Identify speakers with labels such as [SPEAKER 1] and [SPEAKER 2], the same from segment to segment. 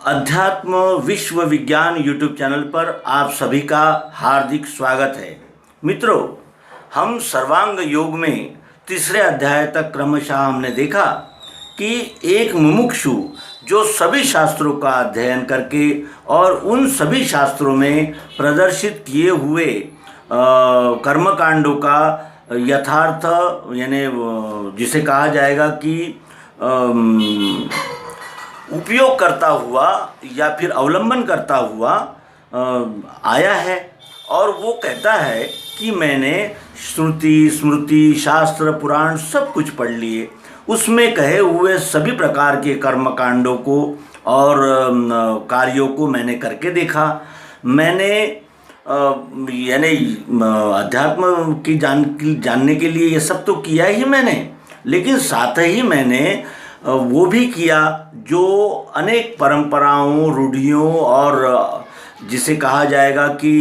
[SPEAKER 1] अध्यात्म विश्व विज्ञान यूट्यूब चैनल पर आप सभी का हार्दिक स्वागत है। मित्रों, हम सर्वांग योग में तीसरे अध्याय तक क्रमशः हमने देखा कि एक मुमुक्षु जो सभी शास्त्रों का अध्ययन करके और उन सभी शास्त्रों में प्रदर्शित किए हुए कर्मकांडों का यथार्थ यानी जिसे कहा जाएगा कि उपयोग करता हुआ या फिर अवलंबन करता हुआ आया है। और वो कहता है कि मैंने श्रुति स्मृति शास्त्र पुराण सब कुछ पढ़ लिए, उसमें कहे हुए सभी प्रकार के कर्मकांडों को और कार्यों को मैंने करके देखा। मैंने यानी अध्यात्म की जानने के लिए ये सब तो किया ही मैंने, लेकिन साथ ही मैंने वो भी किया जो अनेक परंपराओं रूढ़ियों और जिसे कहा जाएगा कि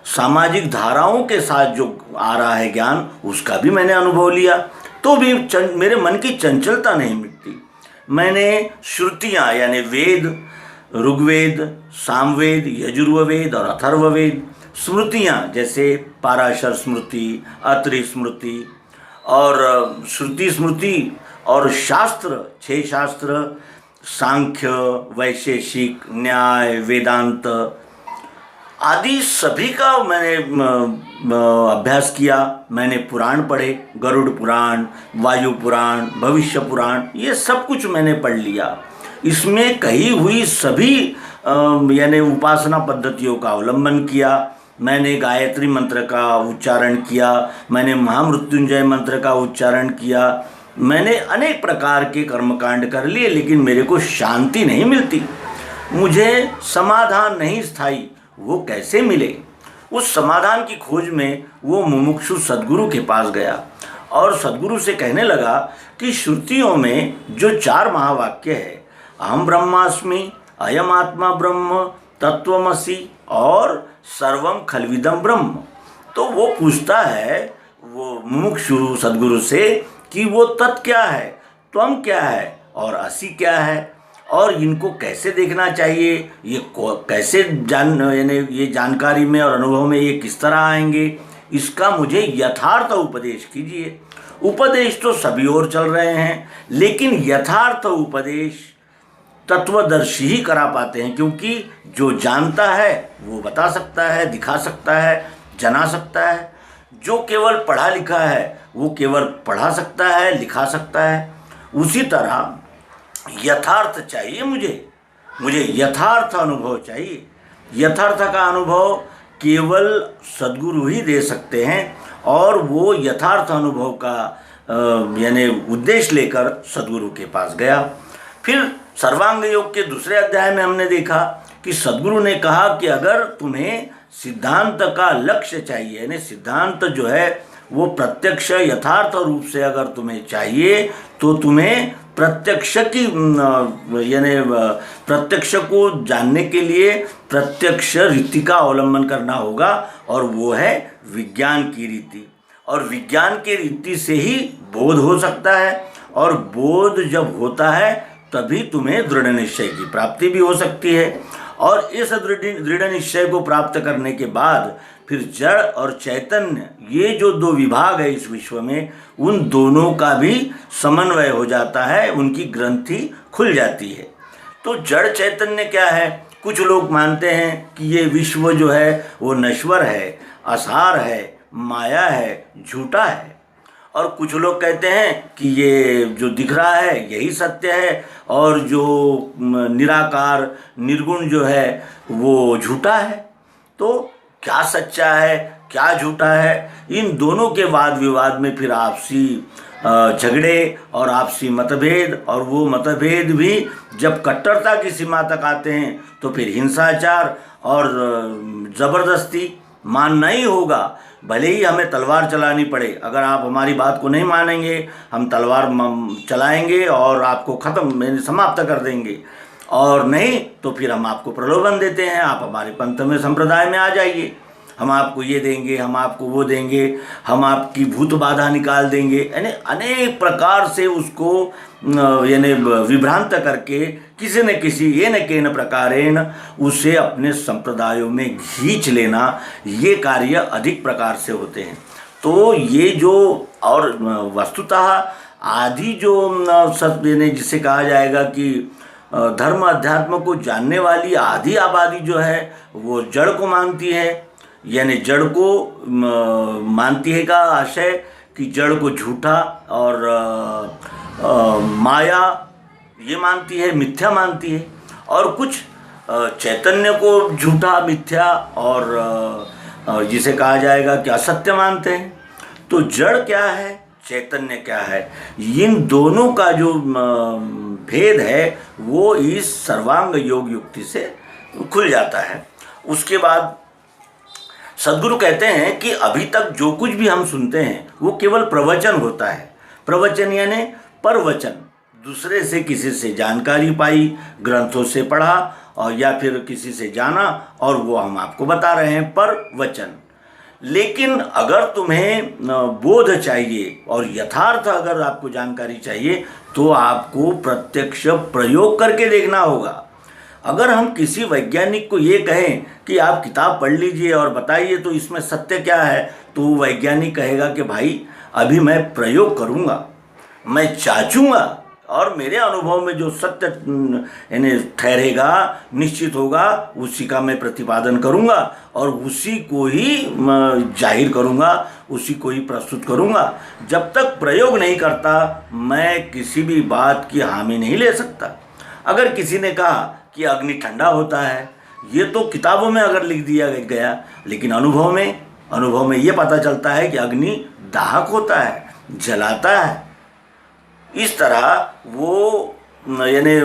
[SPEAKER 1] सामाजिक धाराओं के साथ जो आ रहा है ज्ञान, उसका भी मैंने अनुभव लिया। तो भी मेरे मन की चंचलता नहीं मिटती। मैंने श्रुतियाँ यानी वेद, ऋग्वेद, सामवेद, यजुर्वेद और अथर्ववेद, स्मृतियाँ जैसे पाराशर स्मृति, अत्रि स्मृति और श्रुति स्मृति और शास्त्र 6 शास्त्र सांख्य, वैशेषिक, न्याय, वेदांत आदि सभी का मैंने अभ्यास किया। मैंने पुराण पढ़े, गरुड़ पुराण, वायु पुराण, भविष्य पुराण, ये सब कुछ मैंने पढ़ लिया। इसमें कही हुई सभी यानी उपासना पद्धतियों का अवलंबन किया। मैंने गायत्री मंत्र का उच्चारण किया, मैंने महामृत्युंजय मंत्र का उच्चारण किया, मैंने अनेक प्रकार के कर्मकांड कर लिए, लेकिन मेरे को शांति नहीं मिलती, मुझे समाधान नहीं स्थायी। वो कैसे मिले? उस समाधान की खोज में वो मुमुक्षु सद्गुरु के पास गया और सद्गुरु से कहने लगा कि श्रुतियों में जो 4 महावाक्य है, अहम ब्रह्मास्मि, अयम आत्मा ब्रह्म, तत्वमसि और सर्वम खलविदम ब्रह्म, तो वो पूछता है वो मुमुक्षु सद्गुरु से कि वो तत् क्या है, त्वम क्या है और असि क्या है, और इनको कैसे देखना चाहिए, ये कैसे यानी ये जानकारी में और अनुभव में ये किस तरह आएंगे, इसका मुझे यथार्थ उपदेश कीजिए। उपदेश तो सभी ओर चल रहे हैं, लेकिन यथार्थ उपदेश तत्वदर्शी ही करा पाते हैं, क्योंकि जो जानता है वो बता सकता है, दिखा सकता है, जना सकता है। जो केवल पढ़ा लिखा है वो केवल पढ़ा सकता है, लिखा सकता है। उसी तरह यथार्थ चाहिए मुझे यथार्थ अनुभव चाहिए। यथार्थ का अनुभव केवल सद्गुरु ही दे सकते हैं, और वो यथार्थ अनुभव का यानी उद्देश्य लेकर सद्गुरु के पास गया। फिर सर्वांग योग के दूसरे अध्याय में हमने देखा कि सद्गुरु ने कहा कि अगर तुम्हें सिद्धांत का लक्ष्य चाहिए, यानी सिद्धांत जो है वो प्रत्यक्ष यथार्थ रूप से अगर तुम्हें चाहिए, तो तुम्हें प्रत्यक्ष की यानी प्रत्यक्ष को जानने के लिए प्रत्यक्ष रीति का अवलंबन करना होगा, और वो है विज्ञान की रीति। और विज्ञान की रीति से ही बोध हो सकता है, और बोध जब होता है तभी तुम्हें दृढ़ निश्चय की प्राप्ति भी हो सकती है। और इस दृढ़ निश्चय को प्राप्त करने के बाद फिर जड़ और चैतन्य, ये जो 2 विभाग है इस विश्व में, उन दोनों का भी समन्वय हो जाता है, उनकी ग्रंथि खुल जाती है। तो जड़ चैतन्य क्या है? कुछ लोग मानते हैं कि ये विश्व जो है वो नश्वर है, असार है, माया है, झूठा है। और कुछ लोग कहते हैं कि ये जो दिख रहा है यही सत्य है, और जो निराकार निर्गुण जो है वो झूठा है। तो क्या सच्चा है, क्या झूठा है, इन दोनों के वाद विवाद में फिर आपसी झगड़े और आपसी मतभेद, और वो मतभेद भी जब कट्टरता की सीमा तक आते हैं तो फिर हिंसाचार और ज़बरदस्ती मानना ही होगा। भले ही हमें तलवार चलानी पड़े, अगर आप हमारी बात को नहीं मानेंगे, हम तलवार चलाएंगे और आपको समाप्त कर देंगे, और नहीं तो फिर हम आपको प्रलोभन देते हैं, आप हमारे पंथ में संप्रदाय में आ जाइए, हम आपको ये देंगे, हम आपको वो देंगे, हम आपकी भूत बाधा निकाल देंगे, यानी अनेक प्रकार से उसको यानी विभ्रांत करके किसी न किसी येन केन प्रकारेण उसे अपने संप्रदायों में खींच लेना, ये कार्य अधिक प्रकार से होते हैं। तो ये जो और वस्तुतः आदि जो सत्य जिसे कहा जाएगा कि धर्म अध्यात्म को जानने वाली आधी आबादी जो है वो जड़ को मानती है, यानी जड़ को मानती है का आशय कि जड़ को झूठा और माया ये मानती है, मिथ्या मानती है, और कुछ चैतन्य को झूठा, मिथ्या और जिसे कहा जाएगा कि असत्य मानते हैं। तो जड़ क्या है, चैतन्य क्या है, इन दोनों का जो भेद है वो इस सर्वांग योग युक्ति से खुल जाता है। उसके बाद सद्गुरु कहते हैं कि अभी तक जो कुछ भी हम सुनते हैं वो केवल प्रवचन होता है। प्रवचन यानी परवचन, दूसरे से किसी से जानकारी पाई, ग्रंथों से पढ़ा और या फिर किसी से जाना और वो हम आपको बता रहे हैं, परवचन। लेकिन अगर तुम्हें बोध चाहिए और यथार्थ अगर आपको जानकारी चाहिए तो आपको प्रत्यक्ष प्रयोग करके देखना होगा। अगर हम किसी वैज्ञानिक को ये कहें कि आप किताब पढ़ लीजिए और बताइए तो इसमें सत्य क्या है, तो वैज्ञानिक कहेगा कि भाई अभी मैं प्रयोग करूँगा, मैं जांचूंगा और मेरे अनुभव में जो सत्य यानी ठहरेगा, निश्चित होगा, उसी का मैं प्रतिपादन करूंगा और उसी को ही जाहिर करूंगा, उसी को ही प्रस्तुत करूंगा। जब तक प्रयोग नहीं करता मैं किसी भी बात की हामी नहीं ले सकता। अगर किसी ने कहा कि अग्नि ठंडा होता है, ये तो किताबों में अगर लिख दिया गया, लेकिन अनुभव में ये पता चलता है कि अग्नि दाहक होता है, जलाता है। इस तरह वो यानी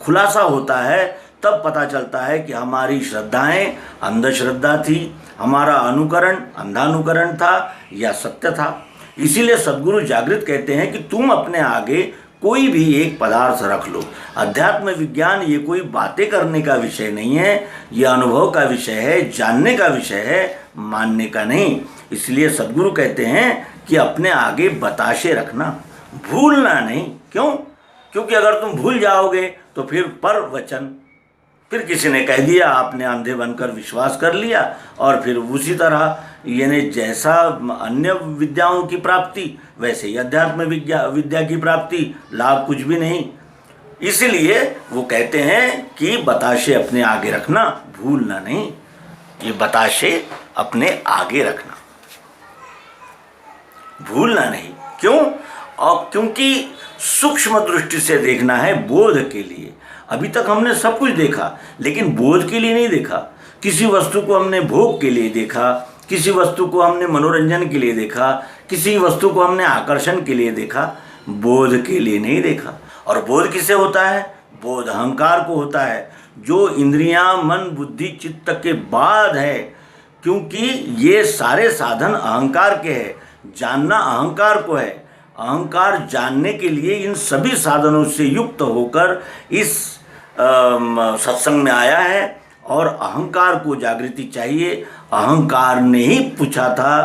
[SPEAKER 1] खुलासा होता है, तब पता चलता है कि हमारी श्रद्धाएं अंधश्रद्धा थी, हमारा अनुकरण अंधानुकरण था या सत्य था। इसीलिए सद्गुरु जागृत कहते हैं कि तुम अपने आगे कोई भी एक पदार्थ रख लो। अध्यात्म विज्ञान ये कोई बातें करने का विषय नहीं है, ये अनुभव का विषय है, जानने का विषय है, मानने का नहीं। इसलिए सद्गुरु कहते हैं कि अपने आगे बताशे रखना, भूलना नहीं। क्यों? क्योंकि अगर तुम भूल जाओगे तो फिर परवचन, फिर किसी ने कह दिया, आपने अंधे बनकर विश्वास कर लिया और फिर उसी तरह यानी जैसा अन्य विद्याओं की प्राप्ति वैसे ही अध्यात्म विद्या की प्राप्ति, लाभ कुछ भी नहीं। इसलिए वो कहते हैं कि बताशे अपने आगे रखना, भूलना नहीं। ये बताशे अपने आगे रखना, भूलना नहीं। क्यों? और क्योंकि सूक्ष्म दृष्टि से देखना है बोध के लिए। अभी तक हमने सब कुछ देखा लेकिन बोध के लिए नहीं देखा। किसी वस्तु को हमने भोग के लिए देखा, किसी वस्तु को हमने मनोरंजन के लिए देखा, किसी वस्तु को हमने आकर्षण के लिए देखा, बोध के लिए नहीं देखा। और बोध किसे होता है? बोध अहंकार को होता है, जो इंद्रियां, मन, बुद्धि, चित्त के बाद है। क्योंकि ये सारे साधन अहंकार के हैं, जानना अहंकार को है। अहंकार जानने के लिए इन सभी साधनों से युक्त होकर इस सत्संग में आया है और अहंकार को जागृति चाहिए। अहंकार ने ही पूछा था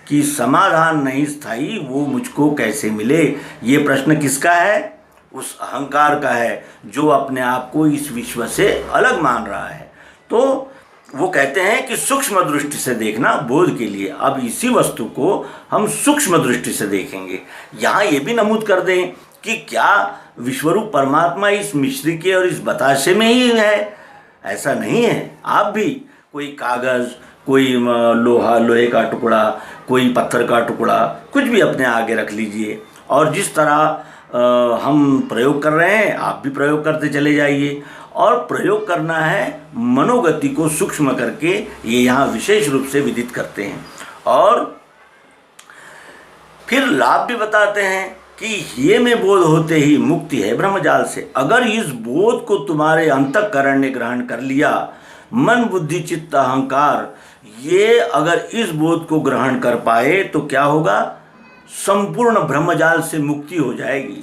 [SPEAKER 1] कि समाधान नहीं स्थायी वो मुझको कैसे मिले। ये प्रश्न किसका है? उस अहंकार का है जो अपने आप को इस विश्व से अलग मान रहा है। तो वो कहते हैं कि सूक्ष्म दृष्टि से देखना बोध के लिए। अब इसी वस्तु को हम सूक्ष्म दृष्टि से देखेंगे। यहाँ ये भी नमूद कर दें कि क्या विश्वरूप परमात्मा इस मिश्री के और इस बताशे में ही है? ऐसा नहीं है। आप भी कोई कागज़, कोई लोहे का टुकड़ा, कोई पत्थर का टुकड़ा, कुछ भी अपने आगे रख लीजिए और जिस तरह हम प्रयोग कर रहे हैं आप भी प्रयोग करते चले जाइए। और प्रयोग करना है मनोगति को सूक्ष्म करके, ये यहाँ विशेष रूप से विदित करते हैं। और फिर लाभ भी बताते हैं कि ये में बोध होते ही मुक्ति है ब्रह्मजाल से। अगर इस बोध को तुम्हारे अंतःकरण ने ग्रहण कर लिया, मन, बुद्धि, चित्त, अहंकार, ये अगर इस बोध को ग्रहण कर पाए तो क्या होगा? संपूर्ण ब्रह्मजाल से मुक्ति हो जाएगी।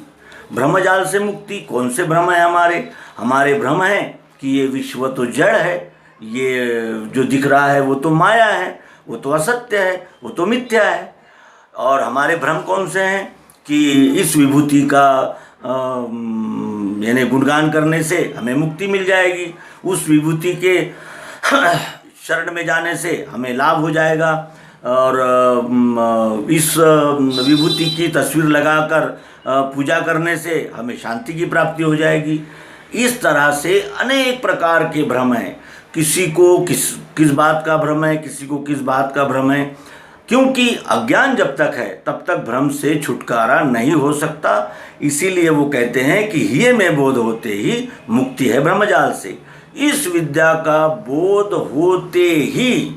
[SPEAKER 1] ब्रह्मजाल से मुक्ति, कौन से भ्रम है हमारे भ्रम है कि ये विश्व तो जड़ है, ये जो दिख रहा है वो तो माया है, वो तो असत्य है, वो तो मिथ्या है। और हमारे भ्रम कौन से हैं कि इस विभूति का यानी गुणगान करने से हमें मुक्ति मिल जाएगी, उस विभूति के शरण में जाने से हमें लाभ हो जाएगा, और इस विभूति की तस्वीर लगाकर पूजा करने से हमें शांति की प्राप्ति हो जाएगी। इस तरह से अनेक प्रकार के भ्रम हैं। किसी को किस बात का भ्रम है, किसी को किस बात का भ्रम है, क्योंकि अज्ञान जब तक है तब तक भ्रम से छुटकारा नहीं हो सकता। इसीलिए वो कहते हैं कि हिये में बोध होते ही मुक्ति है ब्रह्मजाल से। इस विद्या का बोध होते ही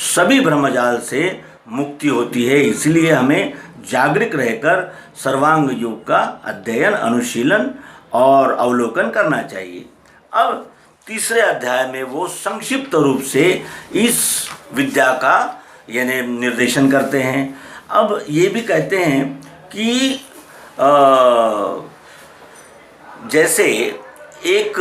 [SPEAKER 1] सभी ब्रह्मजाल से मुक्ति होती है। इसलिए हमें जागृत रहकर सर्वांग योग का अध्ययन, अनुशीलन और अवलोकन करना चाहिए। अब तीसरे अध्याय में वो संक्षिप्त रूप से इस विद्या का यानी निर्देशन करते हैं। अब ये भी कहते हैं कि जैसे एक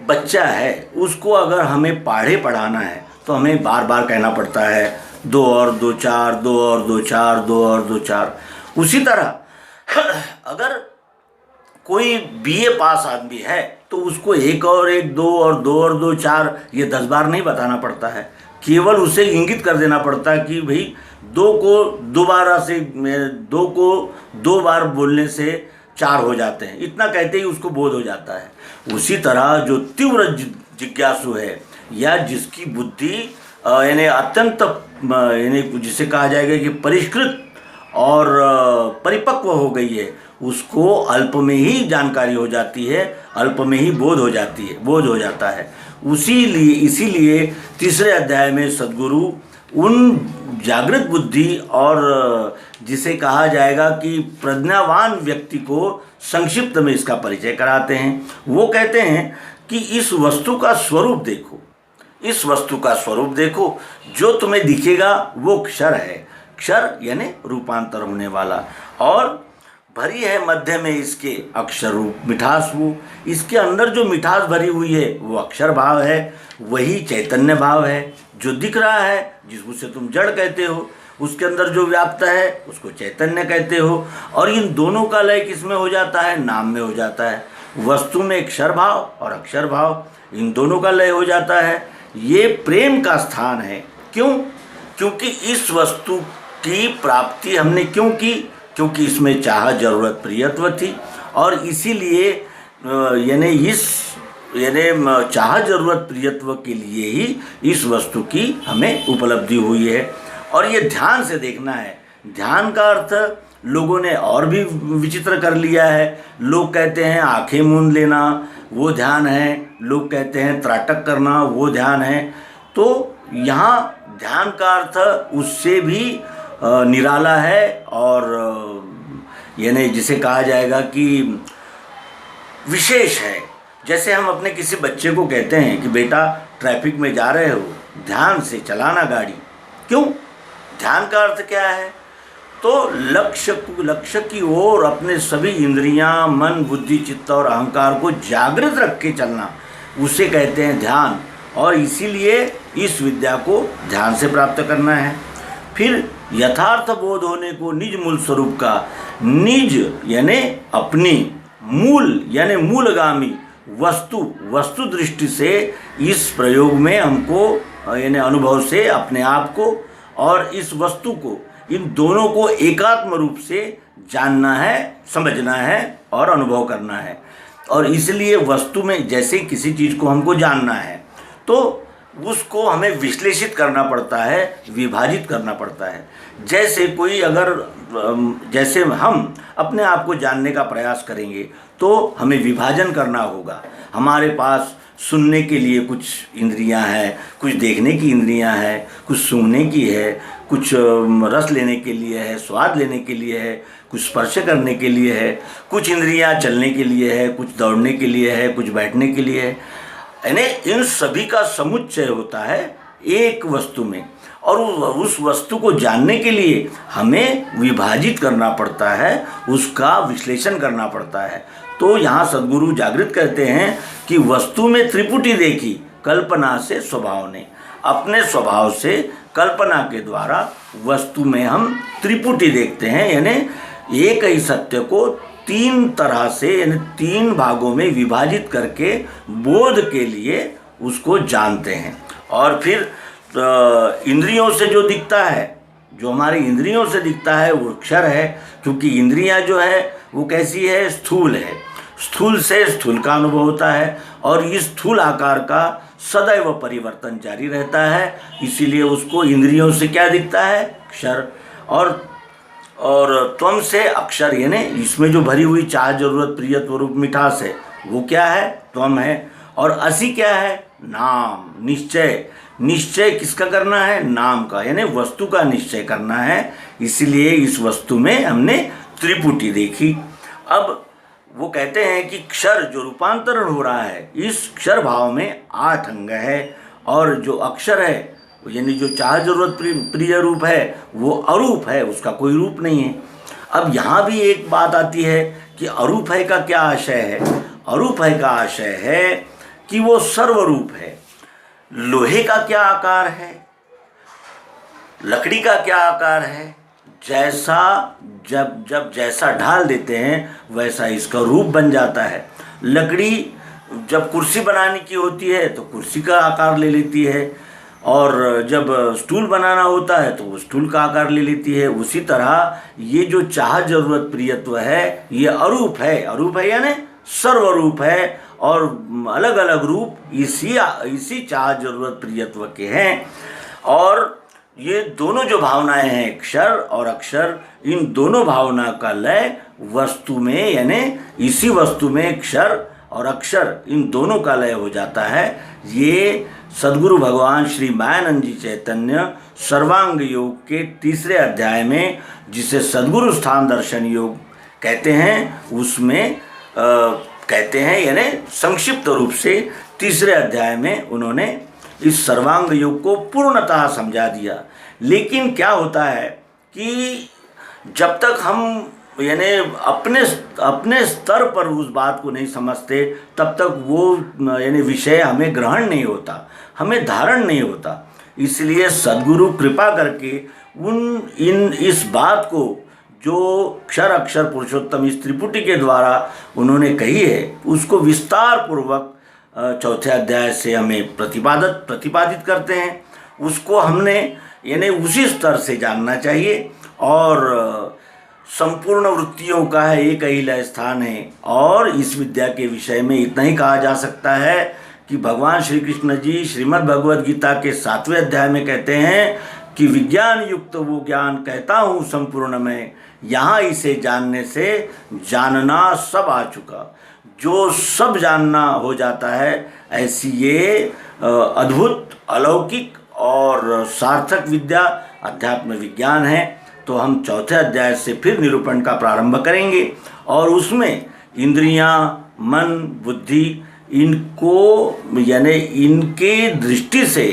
[SPEAKER 1] बच्चा है, उसको अगर हमें पढ़े पढ़ाना है तो हमें बार बार कहना पड़ता है 2 और 2 4, 2 और 2 4, 2 और 2 4। उसी तरह अगर कोई बीए पास आदमी है तो उसको 1 और 1, 2 और 2 और 2 4 ये 10 बार नहीं बताना पड़ता है। केवल उसे इंगित कर देना पड़ता है कि भाई 2 को दोबारा से 2 को 2 बार बोलने से 4 हो जाते हैं, इतना कहते ही उसको बोध हो जाता है। उसी तरह जो तीव्र जिज्ञासु है या जिसकी बुद्धि यानी अत्यंत यानी जिसे कहा जाएगा कि परिष्कृत और परिपक्व हो गई है, उसको अल्प में ही जानकारी हो जाती है, अल्प में ही बोध हो जाता है। इसीलिए तीसरे अध्याय में सद्गुरु उन जागृत बुद्धि और जिसे कहा जाएगा कि प्रज्ञावान व्यक्ति को संक्षिप्त में इसका परिचय कराते हैं। वो कहते हैं कि इस वस्तु का स्वरूप देखो, इस वस्तु का स्वरूप देखो, जो तुम्हें दिखेगा वो क्षर है। क्षर यानी रूपांतर होने वाला, और भरी है मध्य में इसके अक्षर रूप मिठास। वो इसके अंदर जो मिठास भरी हुई है वो अक्षर भाव है, वही चैतन्य भाव है। जो दिख रहा है जिसको तुम जड़ कहते हो, उसके अंदर जो व्याप्त है उसको चैतन्य कहते हो। और इन दोनों का लय किसमें हो जाता है? नाम में हो जाता है। वस्तु में अक्षर भाव और अक्षर भाव, इन दोनों का लय हो जाता है। ये प्रेम का स्थान है। क्यों? क्योंकि इस वस्तु की प्राप्ति हमने क्यों की? क्योंकि इसमें चाह, जरूरत, प्रियत्व थी, और इसीलिए यानी चाह, जरूरत, प्रियत्व के लिए ही इस वस्तु की हमें उपलब्धि हुई है। और ये ध्यान से देखना है। ध्यान का अर्थ लोगों ने और भी विचित्र कर लिया है। लोग कहते हैं आंखें मूंद लेना वो ध्यान है, लोग कहते हैं त्राटक करना वो ध्यान है। तो यहाँ ध्यान का अर्थ उससे भी निराला है, और यानी जिसे कहा जाएगा कि विशेष है। जैसे हम अपने किसी बच्चे को कहते हैं कि बेटा ट्रैफिक में जा रहे हो, ध्यान से चलाना गाड़ी। क्यों? ध्यान का अर्थ क्या है? तो लक्ष्य की ओर अपने सभी इंद्रियां, मन, बुद्धि, चित्त और अहंकार को जागृत रख के चलना, उसे कहते हैं ध्यान। और इसीलिए इस विद्या को ध्यान से प्राप्त करना है। फिर यथार्थ बोध होने को निज मूल स्वरूप का, निज यानी अपनी, मूल यानी मूलगामी वस्तु दृष्टि से इस प्रयोग में हमको यानी अनुभव से अपने आप को और इस वस्तु को, इन दोनों को एकात्म रूप से जानना है, समझना है और अनुभव करना है। और इसलिए वस्तु में जैसे किसी चीज़ को हमको जानना है तो उसको हमें विश्लेषित करना पड़ता है, विभाजित करना पड़ता है। जैसे कोई अगर जैसे हम अपने आप को जानने का प्रयास करेंगे तो हमें विभाजन करना होगा। हमारे पास सुनने के लिए कुछ इंद्रियां हैं, कुछ देखने की इंद्रियां हैं, कुछ सूंघने की है, कुछ रस लेने के लिए है, स्वाद लेने के लिए है, कुछ स्पर्श करने के लिए है, कुछ इंद्रियां चलने के लिए है, कुछ दौड़ने के लिए है, कुछ बैठने के लिए है। यानी इन सभी का समुच्चय होता है एक वस्तु में, और उस वस्तु को जानने के लिए हमें विभाजित करना पड़ता है, उसका विश्लेषण करना पड़ता है। तो यहाँ सद्गुरु जागृत कहते हैं कि वस्तु में त्रिपुटी देखी कल्पना से स्वभाव ने। अपने स्वभाव से कल्पना के द्वारा वस्तु में हम त्रिपुटी देखते हैं, यानी एक ही सत्य को तीन तरह से यानी तीन भागों में विभाजित करके बोध के लिए उसको जानते हैं। और फिर इंद्रियों से जो दिखता है, जो हमारी इंद्रियों से दिखता है वो अक्षर है, क्योंकि इंद्रियां जो है वो कैसी है, स्थूल है। स्थूल से स्थूल का अनुभव होता है और इस स्थूल आकार का सदैव परिवर्तन जारी रहता है, इसीलिए उसको इंद्रियों से क्या दिखता है, अक्षर। और त्वम से अक्षर, यानी इसमें जो भरी हुई चाह, जरूरत, प्रियत्व, रूप, मिठास है वो क्या है, त्वम है। और असि क्या है, नाम, निश्चय। निश्चय किसका करना है, नाम का, यानी वस्तु का निश्चय करना है। इसीलिए इस वस्तु में हमने त्रिपुटी देखी। अब वो कहते हैं कि क्षर जो रूपांतरण हो रहा है, इस क्षर भाव में 8 अंग है, और जो अक्षर है यानी जो चाह, जरूरत, प्रिय रूप है वो अरूप है, उसका कोई रूप नहीं है। अब यहाँ भी एक बात आती है कि अरूप है का क्या आशय है। अरूप है का आशय है कि वो सर्वरूप है। लोहे का क्या आकार है, लकड़ी का क्या आकार है, जैसा जब जैसा ढाल देते हैं वैसा इसका रूप बन जाता है। लकड़ी जब कुर्सी बनाने की होती है तो कुर्सी का आकार ले लेती है, और जब स्टूल बनाना होता है तो वो स्टूल का आकार ले लेती है। उसी तरह ये जो चाह, जरूरत, प्रियत्व है ये अरूप है। अरूप है यानी सर्वरूप है, और अलग अलग रूप इसी चाह, जरूरत, प्रियत्व के हैं। और ये दोनों जो भावनाएं हैं, क्षर और अक्षर, इन दोनों भावना का लय वस्तु में, यानी इसी वस्तु में क्षर और अक्षर इन दोनों का लय हो जाता है। ये सद्गुरु भगवान श्री मायानंद जी चैतन्य सर्वांग योग के 3 अध्याय में, जिसे सद्गुरु स्थान दर्शन योग कहते हैं, उसमें कहते हैं, यानी संक्षिप्त रूप से 3 अध्याय में उन्होंने इस सर्वांग योग को पूर्णतः समझा दिया। लेकिन क्या होता है कि जब तक हम यानी अपने स्तर पर उस बात को नहीं समझते, तब तक वो यानी विषय हमें ग्रहण नहीं होता, हमें धारण नहीं होता। इसलिए सद्गुरु कृपा करके इस बात को जो क्षर अक्षर पुरुषोत्तम इस त्रिपुटी के द्वारा उन्होंने कही है, उसको विस्तार पूर्वक 4 अध्याय से हमें प्रतिपादित करते हैं। उसको हमने यानी उसी स्तर से जानना चाहिए। और संपूर्ण वृत्तियों का है एक अहिला स्थान है। और इस विद्या के विषय में इतना ही कहा जा सकता है कि भगवान श्री कृष्ण जी श्रीमद् भगवद गीता के 7वें अध्याय में कहते हैं कि विज्ञान युक्त वो ज्ञान कहता हूँ संपूर्ण में, यहाँ इसे जानने से जानना सब आ चुका। जो सब जानना हो जाता है, ऐसी ये अद्भुत, अलौकिक और सार्थक विद्या अध्यात्म विज्ञान है। तो हम 4 अध्याय से फिर निरूपण का प्रारंभ करेंगे, और उसमें इंद्रियां, मन, बुद्धि, इनको यानी इनके दृष्टि से,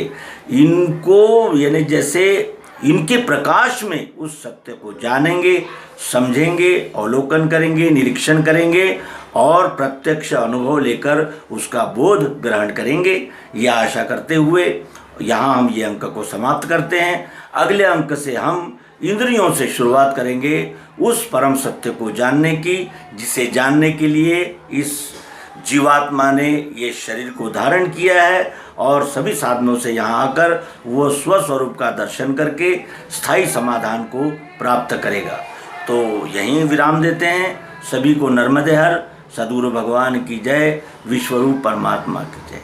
[SPEAKER 1] इनको यानी जैसे इनके प्रकाश में उस सत्य को जानेंगे, समझेंगे, अवलोकन करेंगे, निरीक्षण करेंगे और प्रत्यक्ष अनुभव लेकर उसका बोध ग्रहण करेंगे। यह आशा करते हुए यहाँ हम ये अंक को समाप्त करते हैं। अगले अंक से हम इंद्रियों से शुरुआत करेंगे उस परम सत्य को जानने की, जिसे जानने के लिए इस जीवात्मा ने ये शरीर को धारण किया है, और सभी साधनों से यहाँ आकर वो स्वस्वरूप का दर्शन करके स्थायी समाधान को प्राप्त करेगा। तो यहीं विराम देते हैं। सभी को नर्मदे हर, सद्गुरु भगवान की जय, विश्वरूप परमात्मा की जय।